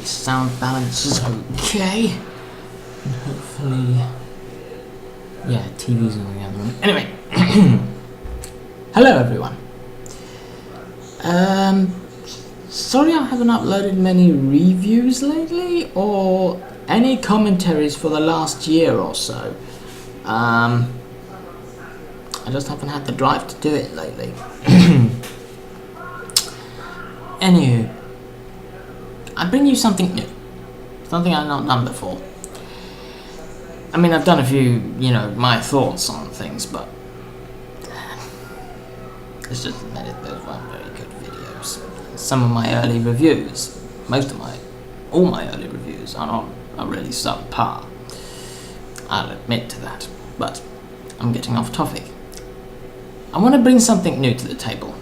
sound balance is okay. And hopefully... yeah, TV's in the other room. Anyway. Hello everyone. Sorry I haven't uploaded many reviews lately, or any commentaries for the last year or so. I just haven't had the drive to do it lately. Anywho, I bring you something new. Something I've not done before. I mean, I've done a few, my thoughts on things, but it's just that those weren't very good videos. Some of my early reviews, all my early reviews are really subpar. I'll admit to that, but I'm getting off topic. I want to bring something new to the table.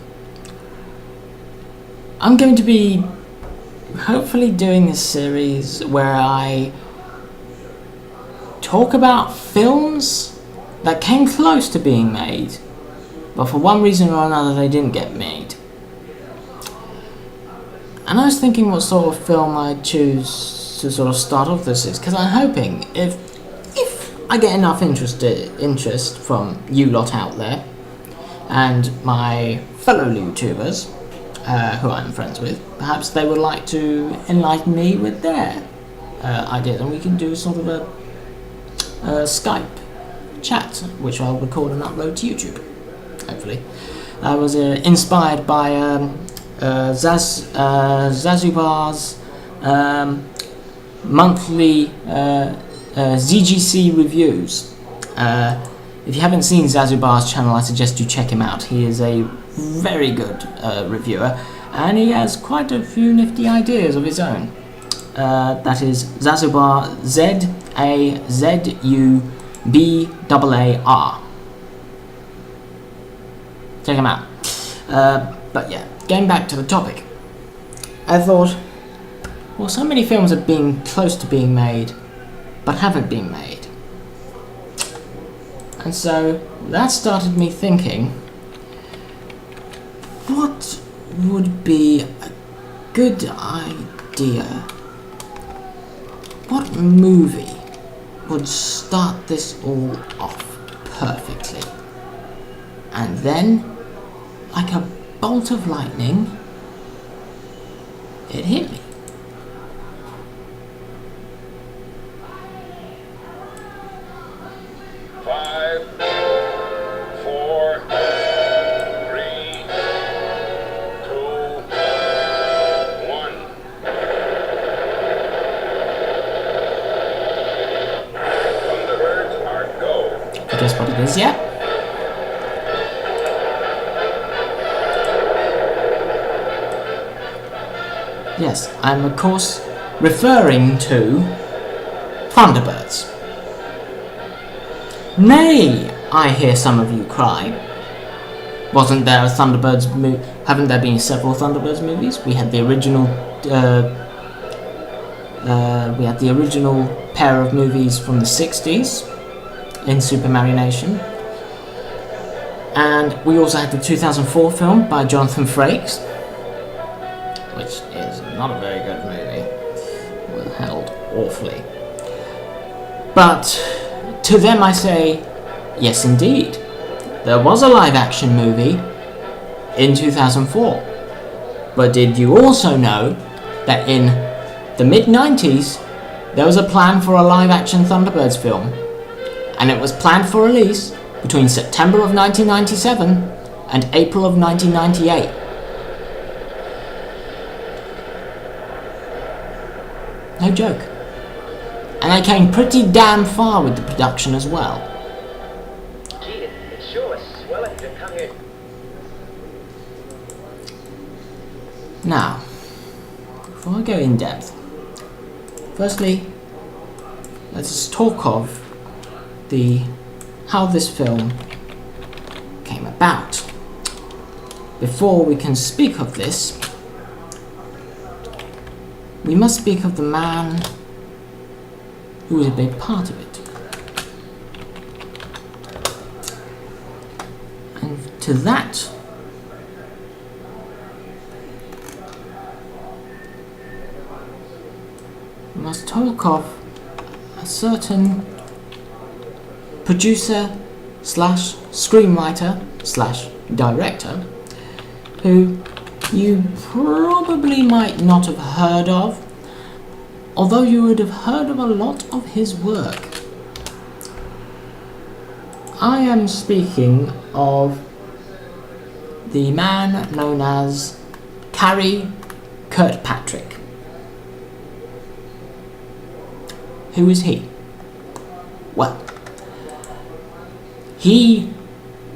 I'm going to be hopefully doing this series where I talk about films that came close to being made, but for one reason or another they didn't get made. And I was thinking what sort of film I'd choose to sort of start off this is, because I'm hoping if I get enough interest from you lot out there and my fellow YouTubers who I'm friends with, perhaps they would like to enlighten me with their ideas, and we can do sort of a Skype chat, which I'll record and upload to YouTube, hopefully. I was inspired by Zazubar's monthly ZGC reviews. If you haven't seen Zazubar's channel, I suggest you check him out. He is a very good reviewer, and he has quite a few nifty ideas of his own. That is Zazubar, ZAZUBAAR. Check him out. But yeah, getting back to the topic. I thought, well, so many films have been close to being made, but haven't been made. And so that started me thinking, what would be a good idea? What movie would start this all off perfectly? And then, like a bolt of lightning, it hit me. Guess what it is yet? Yes, I'm of course referring to Thunderbirds. Nay, I hear some of you cry. Wasn't there a Thunderbirds movie? Haven't there been several Thunderbirds movies? We had the original. We had the original pair of movies from the '60s. In Super Mario Nation, and we also had the 2004 film by Jonathan Frakes, which is not a very good movie. It was held awfully. But to them I say, yes indeed, there was a live action movie in 2004. But did you also know that in the mid-90s there was a plan for a live action Thunderbirds film? And it was planned for release between September of 1997 and April of 1998. No joke. And they came pretty damn far with the production as well. Gee, it sure was swelling to come here. Now, before I go in depth, firstly, let's talk of how this film came about. Before we can speak of this, we must speak of the man who was a big part of it. And to that, we must talk of a certain producer slash screenwriter slash director who you probably might not have heard of, although you would have heard of a lot of his work. I am speaking of the man known as Karey Kirkpatrick. Who is he? Well, he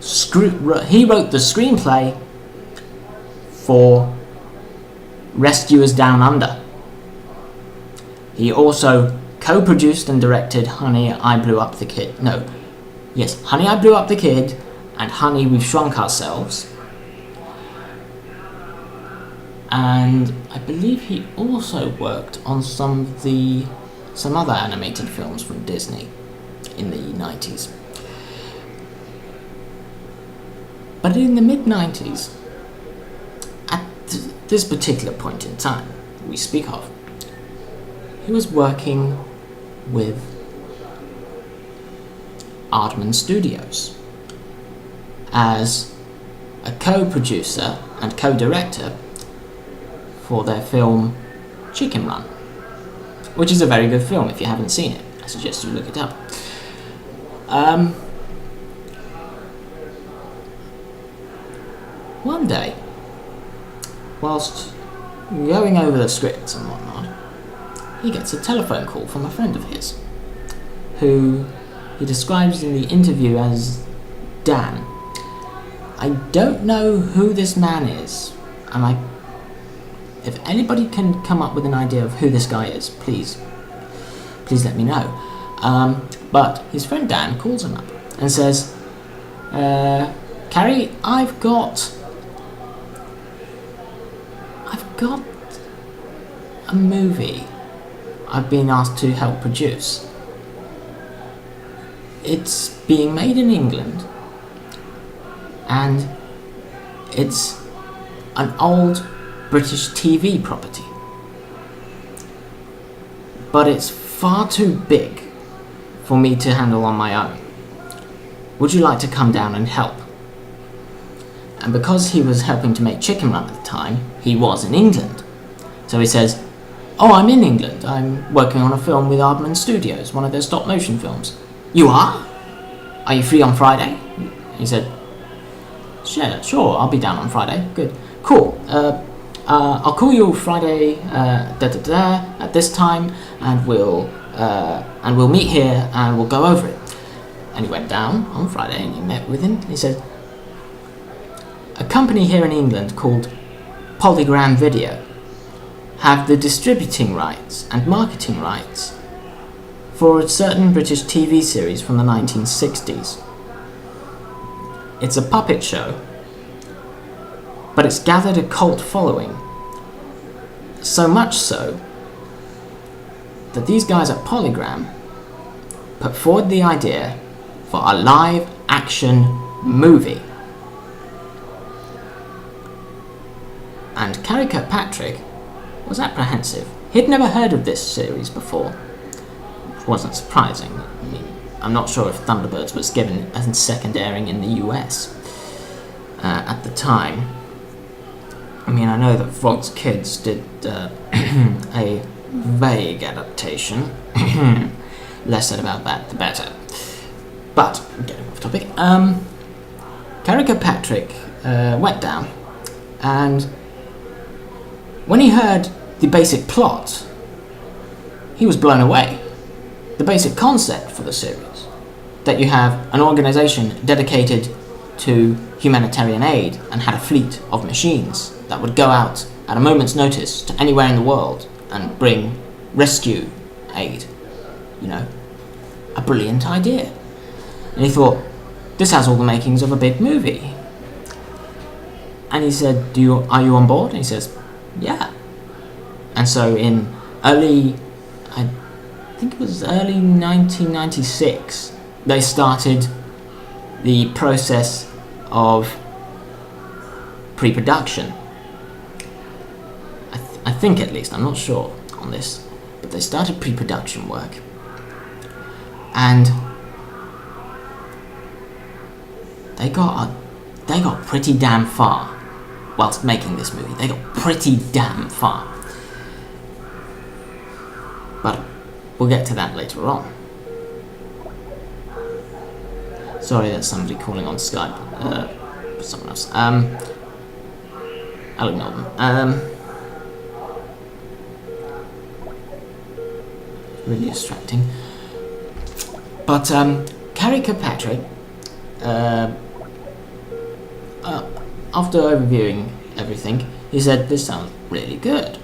wrote the screenplay for Rescuers Down Under. He also co-produced and directed Honey, I Blew Up the Kid. Honey, I Blew Up the Kid and Honey, We've Shrunk Ourselves. And I believe he also worked on some other animated films from Disney in the 90s. But in the mid-90s, at this particular point in time we speak of, he was working with Aardman Studios as a co-producer and co-director for their film Chicken Run, which is a very good film. If you haven't seen it, I suggest you look it up. One day, whilst going over the scripts and whatnot, he gets a telephone call from a friend of his, who he describes in the interview as Dan. I don't know who this man is, and if anybody can come up with an idea of who this guy is, please let me know. But his friend Dan calls him up and says, Karey, I've got a movie I've been asked to help produce. It's being made in England, and it's an old British TV property, but it's far too big for me to handle on my own. Would you like to come down and help? And because he was helping to make Chicken Run at the time, he was in England. So he says, oh, I'm in England. I'm working on a film with Aardman Studios, one of their stop motion films. You are? Are you free on Friday? He said, sure, I'll be down on Friday. Good. Cool. I'll call you Friday at this time, and we'll meet here and we'll go over it. And he went down on Friday and he met with him. He said, a company here in England called Polygram Video have the distributing rights and marketing rights for a certain British TV series from the 1960s. It's a puppet show, but it's gathered a cult following. So much so that these guys at Polygram put forward the idea for a live action movie. And Karey Kirkpatrick was apprehensive. He'd never heard of this series before, which wasn't surprising. I mean, I'm not sure if Thunderbirds was given a second airing in the US at the time. I mean, I know that Fox Kids did a vague adaptation. Less said about that, the better. But, getting off topic, Karey Kirkpatrick went down, and when he heard the basic plot, he was blown away. The basic concept for the series, that you have an organisation dedicated to humanitarian aid and had a fleet of machines that would go out at a moment's notice to anywhere in the world and bring rescue aid. You know, a brilliant idea. And he thought, this has all the makings of a big movie. And he said, are you on board? And he says, yeah. And so in early 1996, they started the process of pre-production. I think, at least, I'm not sure on this. but they started pre-production work, and they got pretty damn far whilst making this movie. They got pretty damn far. But we'll get to that later on. Sorry, that's somebody calling on Skype. Someone else. I'll ignore them. Really distracting. But Karey Kirkpatrick, after overviewing everything, he said, "This sounds really good.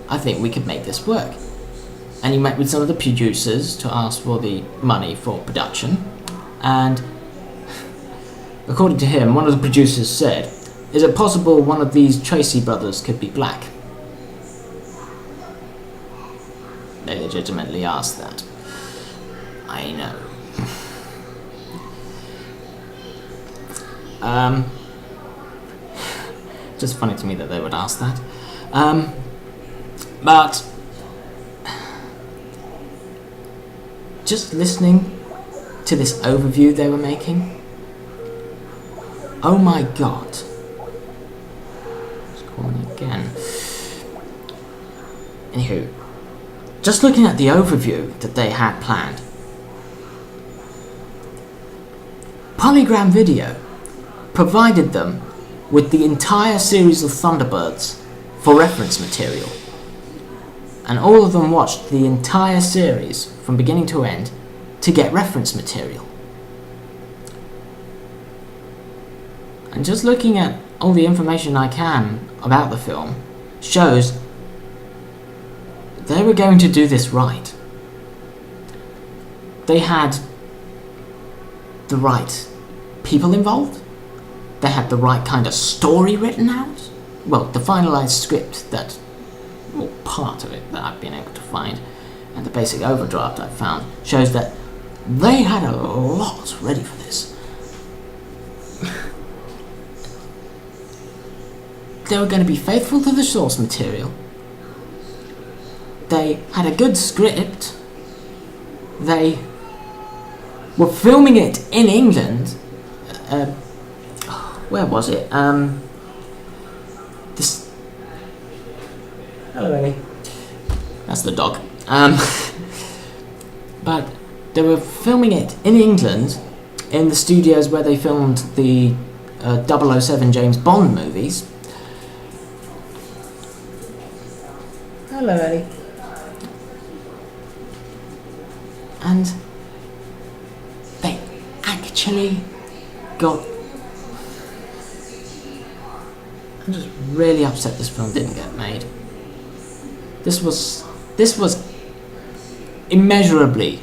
I think we could make this work." And he met with some of the producers to ask for the money for production. And according to him, one of the producers said, "Is it possible one of these Tracy brothers could be black?" They legitimately asked that. I know. Just funny to me that they would ask that. But just listening to this overview they were making, oh my god. Just calling again. Anywho, just looking at the overview that they had planned, Polygram Video provided them with the entire series of Thunderbirds for reference material. And all of them watched the entire series from beginning to end to get reference material. And just looking at all the information I can about the film shows they were going to do this right. They had the right people involved. They had the right kind of story written out. Well, the finalized script that, well, part of it that I've been able to find, and the basic overdraft I've found, shows that they had a lot ready for this. They were going to be faithful to the source material. They had a good script. They were filming it in England. Where was it? This. Hello, Ellie. That's the dog. But they were filming it in England, in the studios where they filmed the 007 James Bond movies. Hello, Ellie. And they actually got. I'm just really upset this film didn't get made. This was immeasurably.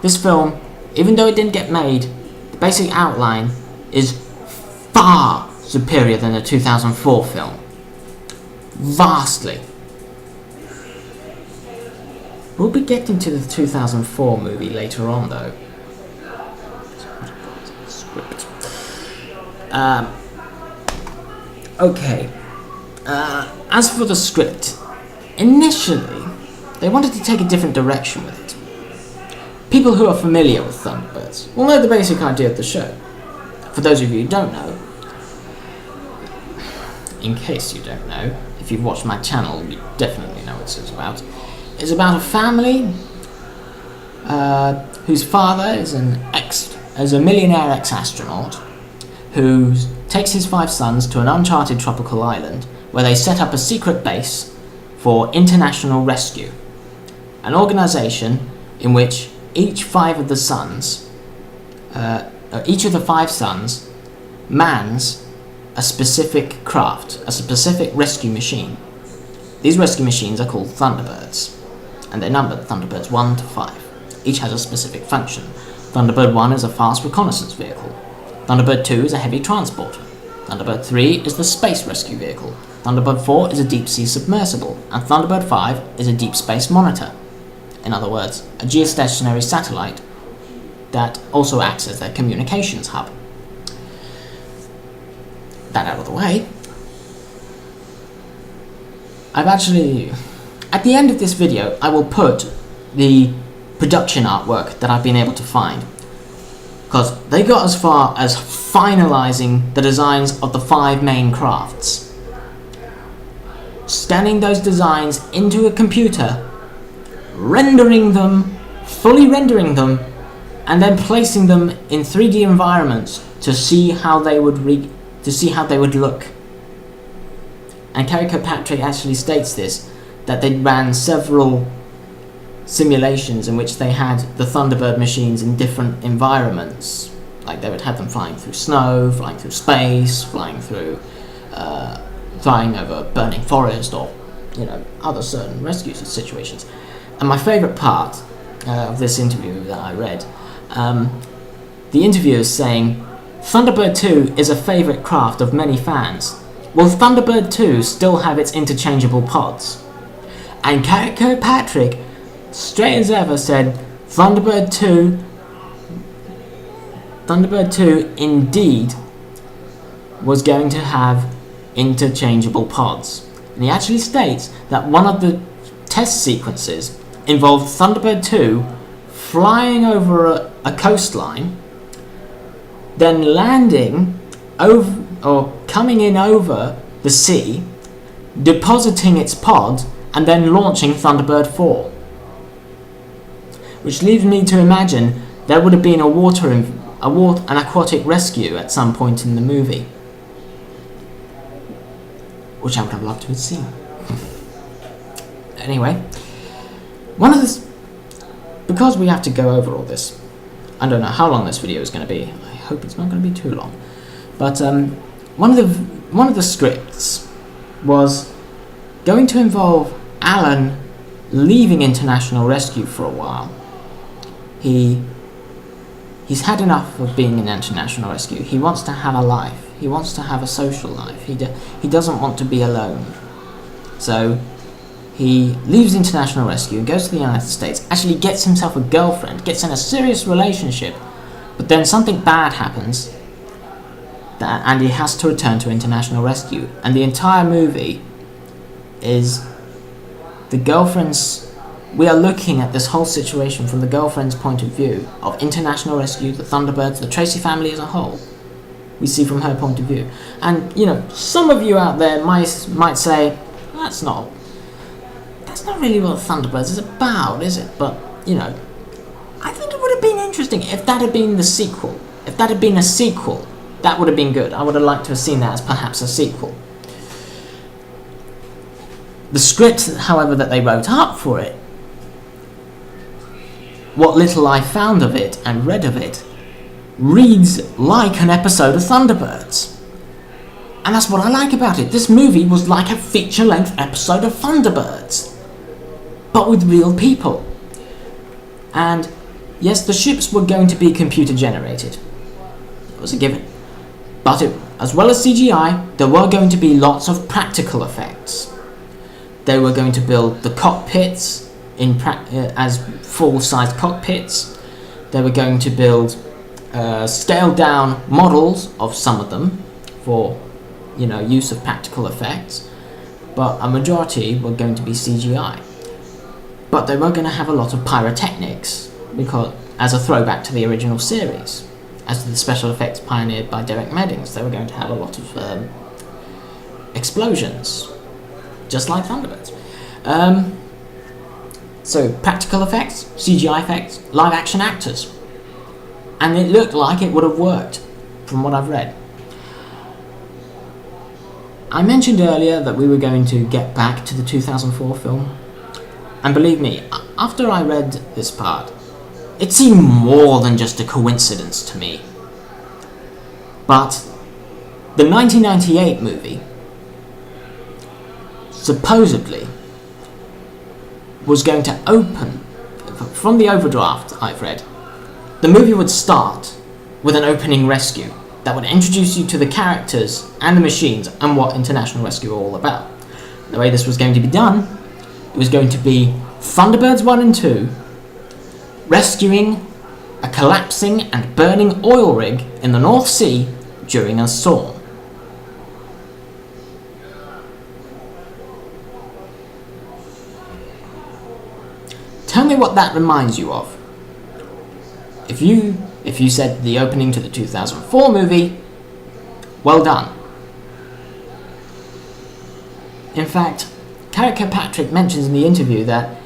This film, even though it didn't get made, the basic outline is far superior than the 2004 film. Vastly. We'll be getting to the 2004 movie later on, though. Script. Okay. As for the script, initially, they wanted to take a different direction with it. People who are familiar with Thunderbirds will know the basic idea of the show. For those of you who don't know, in case you don't know, if you've watched my channel, you definitely know what it's about. It's about a family whose father is a millionaire ex-astronaut who takes his 5 sons to an uncharted tropical island where they set up a secret base for international rescue, an organisation in which each of the 5 sons mans a specific craft, a specific rescue machine. These rescue machines are called Thunderbirds, and they're numbered Thunderbirds 1 to 5. Each has a specific function. Thunderbird 1 is a fast reconnaissance vehicle. Thunderbird 2 is a heavy transporter. Thunderbird 3 is the space rescue vehicle. Thunderbird 4 is a deep-sea submersible, and Thunderbird 5 is a deep space monitor. In other words, a geostationary satellite that also acts as their communications hub. That out of the way, I At the end of this video, I will put the production artwork that I've been able to find, because they got as far as finalizing the designs of the 5 main crafts. Scanning those designs into a computer, rendering them, fully rendering them, and then placing them in 3D environments to see how they would look. And Karey Kirkpatrick actually states this, that they ran several simulations in which they had the Thunderbird machines in different environments. Like they would have them flying through snow, flying through space, flying over burning forest, or other certain rescue situations. And my favourite part of this interview that I read, the interviewer is saying, Thunderbird 2 is a favourite craft of many fans. Will Thunderbird 2 still have its interchangeable pods? And Karey Kirkpatrick, straight as ever, said Thunderbird 2 indeed was going to have interchangeable pods. And he actually states that one of the test sequences involved Thunderbird 2 flying over a coastline, then landing over or coming in over the sea, depositing its pod, and then launching Thunderbird 4. Which leads me to imagine there would have been an aquatic rescue at some point in the movie, which I would have loved to have seen. Anyway, because we have to go over all this, I don't know how long this video is going to be. I hope it's not going to be too long. But one of the scripts was going to involve Alan leaving International Rescue for a while. He's had enough of being in International Rescue. He wants to have a life. He wants to have a social life. He doesn't want to be alone. So he leaves International Rescue and goes to the United States, actually gets himself a girlfriend, gets in a serious relationship, but then something bad happens and he has to return to International Rescue. And the entire movie is the girlfriend's... We are looking at this whole situation from the girlfriend's point of view of International Rescue, the Thunderbirds, the Tracy family as a whole. We see from her point of view. And, some of you out there might say, that's not really what Thunderbirds is about, is it? But, I think it would have been interesting if that had been the sequel. If that had been a sequel, that would have been good. I would have liked to have seen that as perhaps a sequel. The script, however, that they wrote up for it, what little I found of it and read of it, reads like an episode of Thunderbirds. And that's what I like about it. This movie was like a feature-length episode of Thunderbirds, but with real people. And yes, the ships were going to be computer-generated. It was a given. But as well as CGI, there were going to be lots of practical effects. They were going to build the cockpits as full-size cockpits. They were going to build scaled-down models of some of them for, use of practical effects. But a majority were going to be CGI. But they were going to have a lot of pyrotechnics, because as a throwback to the original series. As to the special effects pioneered by Derek Meddings, they were going to have a lot of explosions, just like Thunderbirds. So practical effects, CGI effects, live action actors. And it looked like it would have worked, from what I've read. I mentioned earlier that we were going to get back to the 2004 film. And believe me, after I read this part, it seemed more than just a coincidence to me. But the 1998 movie supposedly was going to open, from the overdraft I've read, the movie would start with an opening rescue that would introduce you to the characters and the machines and what International Rescue are all about. The way this was going to be done, it was going to be Thunderbirds 1 and 2 rescuing a collapsing and burning oil rig in the North Sea during a storm. Tell me what that reminds you of. If you said the opening to the 2004 movie, well done. In fact, Karey Kirkpatrick mentions in the interview that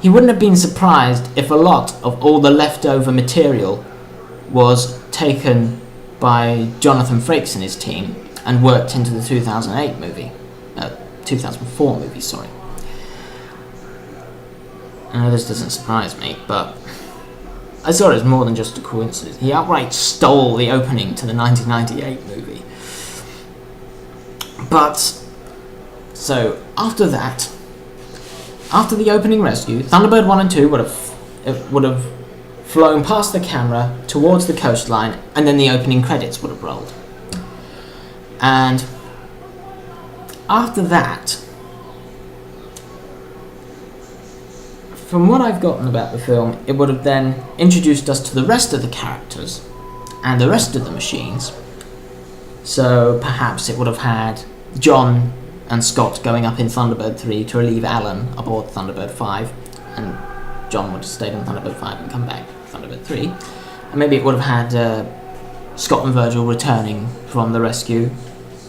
he wouldn't have been surprised if a lot of all the leftover material was taken by Jonathan Frakes and his team and worked into the 2008 movie. 2004 movie, sorry. I know this doesn't surprise me, but I saw it as more than just a coincidence. He outright stole the opening to the 1998 movie. But, so, after that, after the opening rescue, Thunderbird 1 and 2 would have flown past the camera towards the coastline, and then the opening credits would have rolled. And after that, from what I've gotten about the film, it would have then introduced us to the rest of the characters and the rest of the machines. So perhaps it would have had John and Scott going up in Thunderbird 3 to relieve Alan aboard Thunderbird 5, and John would have stayed on Thunderbird 5 and come back to Thunderbird 3. And maybe it would have had Scott and Virgil returning from the rescue,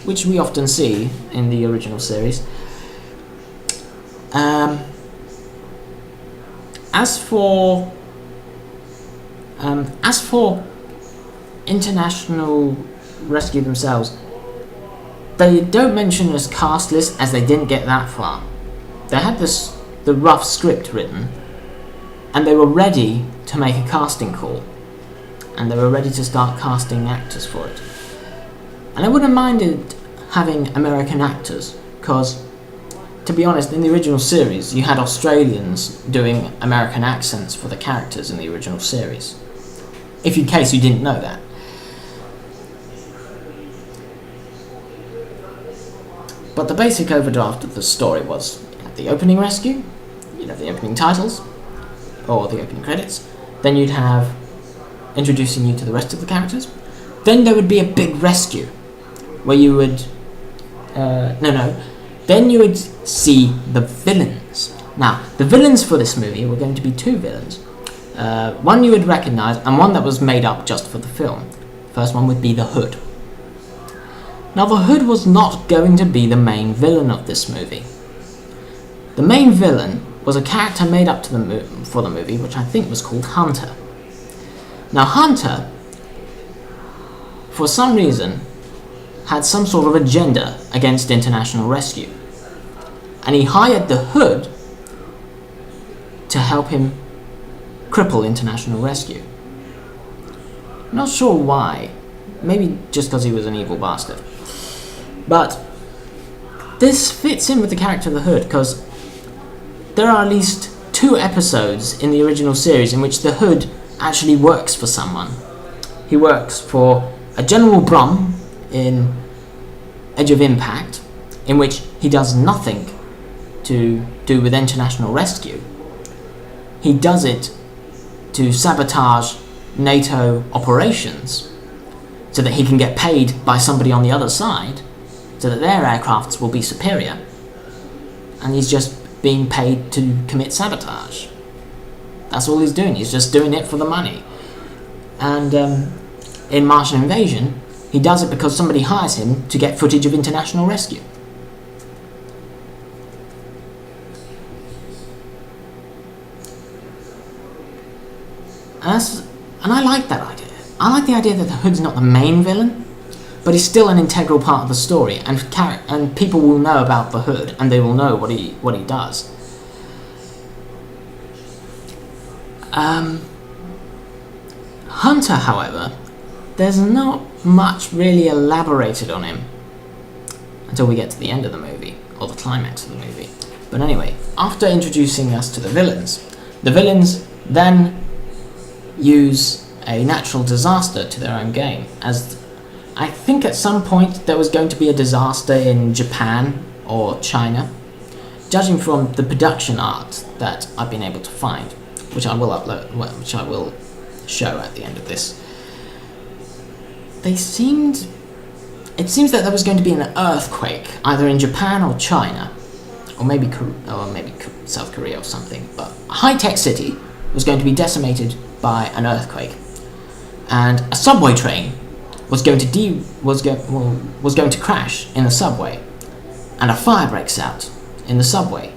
which we often see in the original series. As for International Rescue themselves, they don't mention this cast list as they didn't get that far. They had the rough script written, and they were ready to make a casting call, and they were ready to start casting actors for it. And I wouldn't have minded having American actors, because, to be honest, in the original series, you had Australians doing American accents for the characters in the original series. If in case you didn't know that. But the basic overdraft of the story was, you have the opening rescue, you'd have the opening titles, or the opening credits, then you'd have introducing you to the rest of the characters, then there would be a big rescue, where you would, then you would see the villains. Now, the villains for this movie were going to be two villains. One you would recognise, and one that was made up just for the film. First one would be the Hood. Now, the Hood was not going to be the main villain of this movie. The main villain was a character made up for the movie, which I think was called Hunter. Now, Hunter, for some reason, had some sort of agenda against international rescue. And he hired the Hood to help him cripple international rescue. Not sure why. Maybe just because he was an evil bastard. But this fits in with the character of the Hood, because there are at least 2 episodes in the original series in which the Hood actually works for someone. He works for a General Brum in Edge of Impact, in which he does nothing to do with international rescue. He does it to sabotage NATO operations so that he can get paid by somebody on the other side, so that their aircrafts will be superior, and he's just being paid to commit sabotage. That's all he's doing. He's just doing it for the money. And in Martian Invasion, he does it because somebody hires him to get footage of international rescue. And I like that idea. I like the idea that the Hood's not the main villain, but he's still an integral part of the story, and people will know about the Hood, and they will know what he does. Hunter, however, there's not much really elaborated on him until we get to the end of the movie, or the climax of the movie. But anyway, after introducing us to the villains then use a natural disaster to their own gain, as I think at some point there was going to be a disaster in Japan or China, judging from the production art that I've been able to find, which I will upload, which I will show at the end of this. It seems that there was going to be an earthquake, either in Japan or China, or maybe South Korea or something, but a high-tech city was going to be decimated by an earthquake, and a subway train was going to crash in the subway, and a fire breaks out in the subway,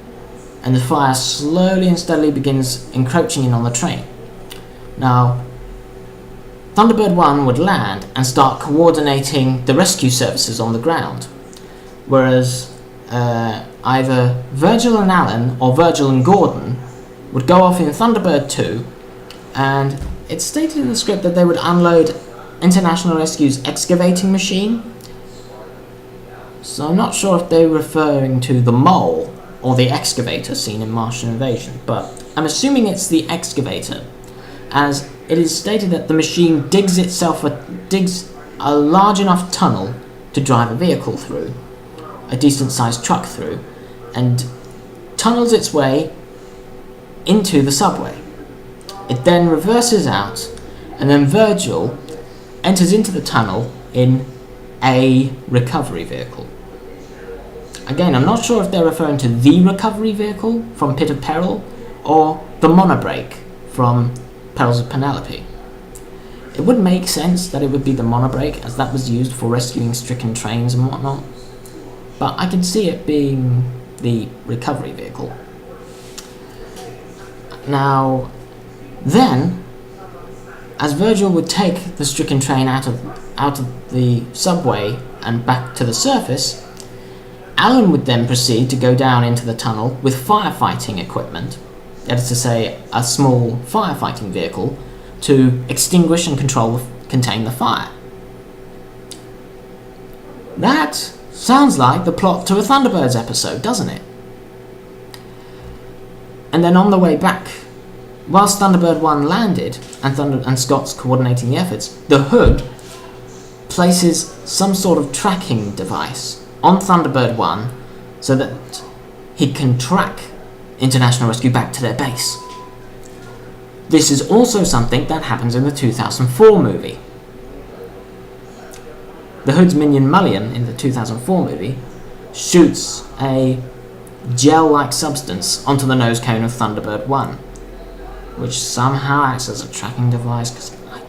and the fire slowly and steadily begins encroaching in on the train. Now, Thunderbird 1 would land and start coordinating the rescue services on the ground, whereas either Virgil and Alan or Virgil and Gordon would go off in Thunderbird 2, and it's stated in the script that they would unload International Rescue's excavating machine. So I'm not sure if they're referring to the mole or the excavator seen in Martian Invasion, but I'm assuming it's the excavator, as it is stated that the machine digs a large enough tunnel to drive a vehicle through, a decent sized truck through, and tunnels its way into the subway. It then reverses out, and then Virgil enters into the tunnel in a recovery vehicle. Again, I'm not sure if they're referring to the recovery vehicle from Pit of Peril or the monobrake from Perils of Penelope. It would make sense that it would be the monobrake, as that was used for rescuing stricken trains and whatnot, but I can see it being the recovery vehicle. Now, then, as Virgil would take the stricken train out of the subway and back to the surface, Alan would then proceed to go down into the tunnel with firefighting equipment, that is to say, a small firefighting vehicle, to extinguish and contain the fire. That sounds like the plot to a Thunderbirds episode, doesn't it? And then on the way back, whilst Thunderbird 1 landed and Scott's coordinating the efforts, the Hood places some sort of tracking device on Thunderbird 1 so that he can track International Rescue back to their base. This is also something that happens in the 2004 movie. The Hood's minion Mullion in the 2004 movie shoots a gel-like substance onto the nose cone of Thunderbird 1, which somehow acts as a tracking device, because I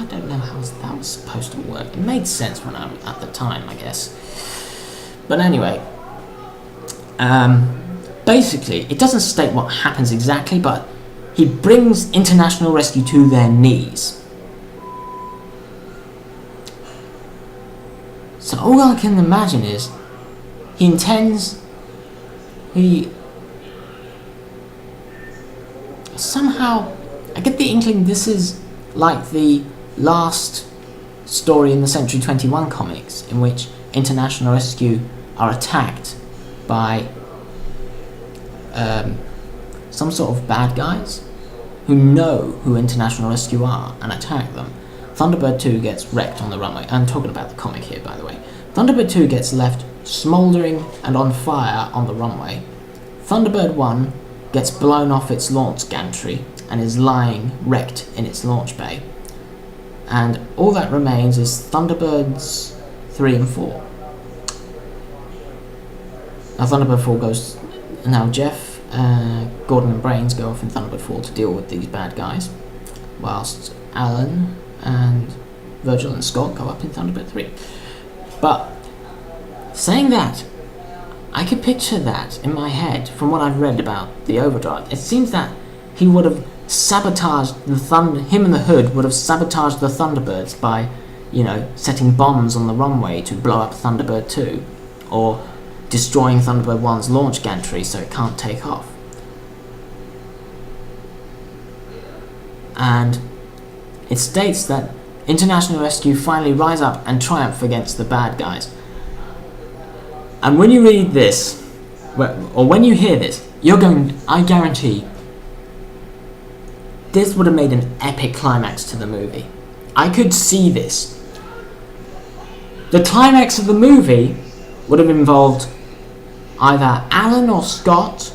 don't know how that was supposed to work. It made sense when at the time, I guess. But anyway, basically, it doesn't state what happens exactly, but he brings International Rescue to their knees. So all I can imagine is somehow, I get the inkling this is like the last story in the Century 21 comics, in which International Rescue are attacked by some sort of bad guys who know who International Rescue are and attack them. Thunderbird 2 gets wrecked on the runway. I'm talking about the comic here, by the way. Thunderbird 2 gets left smouldering and on fire on the runway. Thunderbird 1 gets blown off its launch gantry and is lying wrecked in its launch bay. And all that remains is Thunderbirds 3 and 4. Now Thunderbird 4 goes... Now Jeff, Gordon and Brains go off in Thunderbird 4 to deal with these bad guys, whilst Alan and Virgil and Scott go up in Thunderbird 3. But saying that, I could picture that in my head from what I've read about the Overdrive. It seems that he would have sabotaged him and the Hood would have sabotaged the Thunderbirds by, setting bombs on the runway to blow up Thunderbird 2, or destroying Thunderbird 1's launch gantry so it can't take off. And it states that International Rescue finally rise up and triumph against the bad guys. And when you read this, or when you hear this, I guarantee, this would have made an epic climax to the movie. I could see this. The climax of the movie would have involved either Alan or Scott,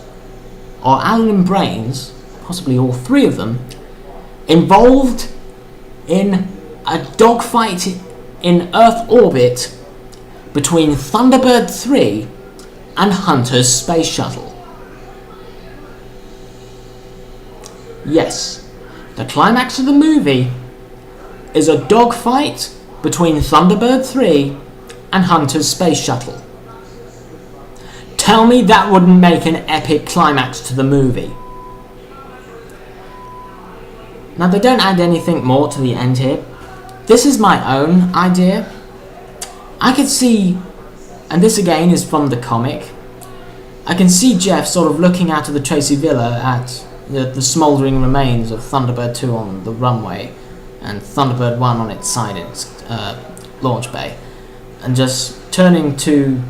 or Alan and Brains, possibly all three of them, involved in a dogfight in Earth orbit between Thunderbird 3 and Hunter's space shuttle. Yes, the climax of the movie is a dogfight between Thunderbird 3 and Hunter's space shuttle. Tell me that wouldn't make an epic climax to the movie. Now, they don't add anything more to the end here. This is my own idea. I could see, and this again is from the comic, I can see Jeff sort of looking out of the Tracy Villa at the smouldering remains of Thunderbird 2 on the runway and Thunderbird 1 on its side in its launch bay, and just turning to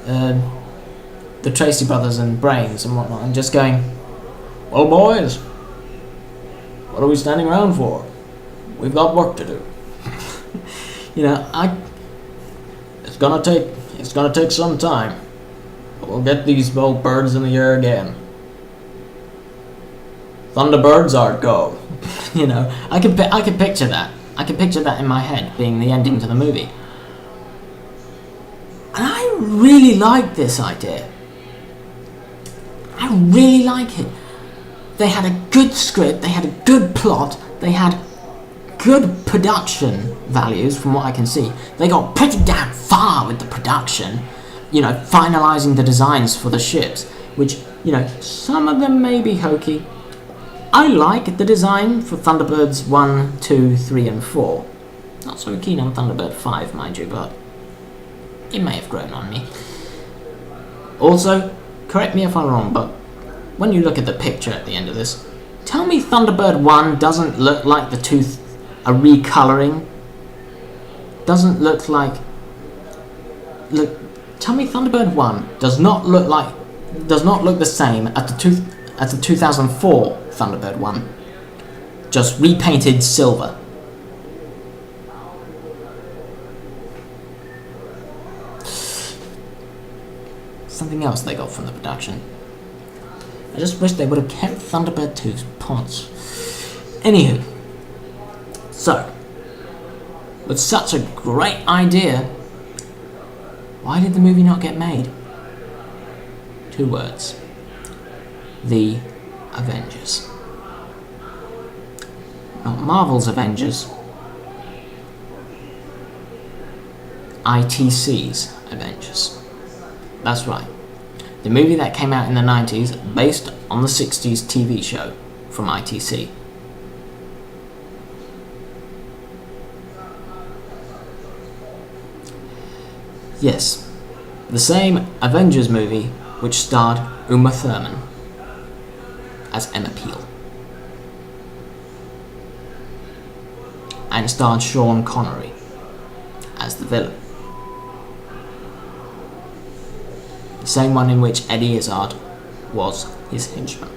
the Tracy brothers and Brains and whatnot, and just going, "Well, boys, what are we standing around for? We've got work to do." You know, it's gonna take some time, but we'll get these old birds in the air again. Thunderbirds are go. You know, I can picture that. I can picture that in my head being the ending to the movie. And I really like this idea. I really like it. They had a good script, they had a good plot, they had good production values from what I can see. They got pretty damn far with the production, you know, finalising the designs for the ships, which, you know, some of them may be hokey. I like the design for Thunderbirds 1, 2, 3 and 4. Not so keen on Thunderbird 5, mind you, but it may have grown on me. Also, correct me if I'm wrong, but when you look at the picture at the end of this, tell me Thunderbird 1 doesn't look like a recolouring? Doesn't look like... Tell me Thunderbird 1 does not look the same as the 2004 Thunderbird 1. Just repainted silver. Something else they got from the production. I just wish they would have kept Thunderbird 2's pods. Anywho, so, with such a great idea, why did the movie not get made? 2 words. The Avengers. Not Marvel's Avengers. ITC's Avengers. That's right. The movie that came out in the 90s, based on the 60s TV show from ITC. Yes, the same Avengers movie which starred Uma Thurman as Emma Peel. And starred Sean Connery as the villain. The same one in which Eddie Izzard was his henchman.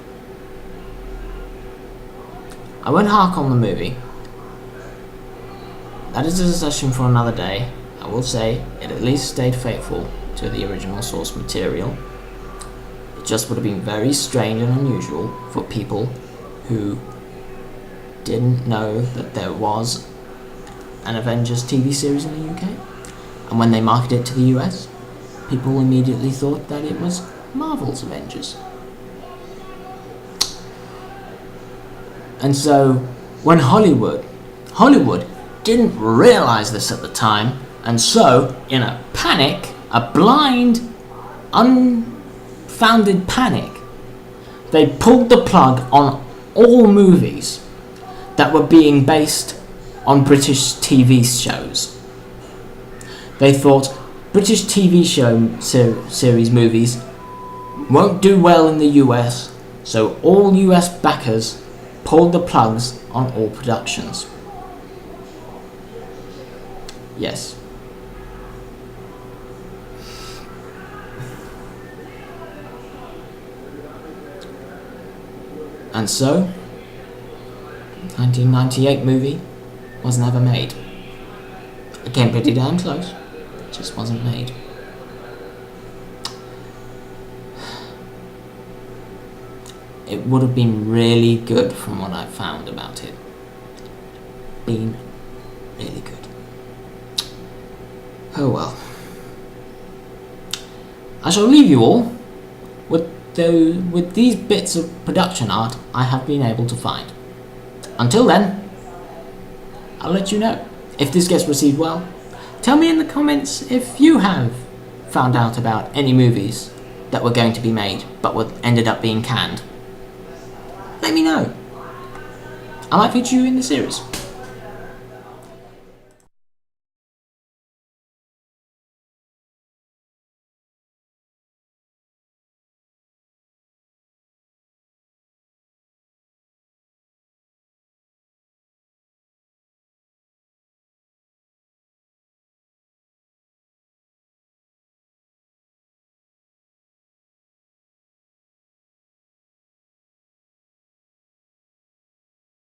I won't hark on the movie. That is a discussion for another day. I will say it at least stayed faithful to the original source material. It just would have been very strange and unusual for people who didn't know that there was an Avengers TV series in the UK. And when they marketed it to the US, people immediately thought that it was Marvel's Avengers. And so, when Hollywood didn't realise this at the time, and so, in a panic, a blind, unfounded panic, they pulled the plug on all movies that were being based on British TV shows. They thought British TV series movies won't do well in the US, so all US backers pulled the plugs on all productions. Yes. And so, 1998 movie was never made. It came pretty damn close, it just wasn't made. It would have been really good from what I found about it. Been really good. Oh well. I shall leave you all with these bits of production art I have been able to find. Until then, I'll let you know if this gets received well. Tell me in the comments if you have found out about any movies that were going to be made but ended up being canned. Let me know. I might feature you in the series.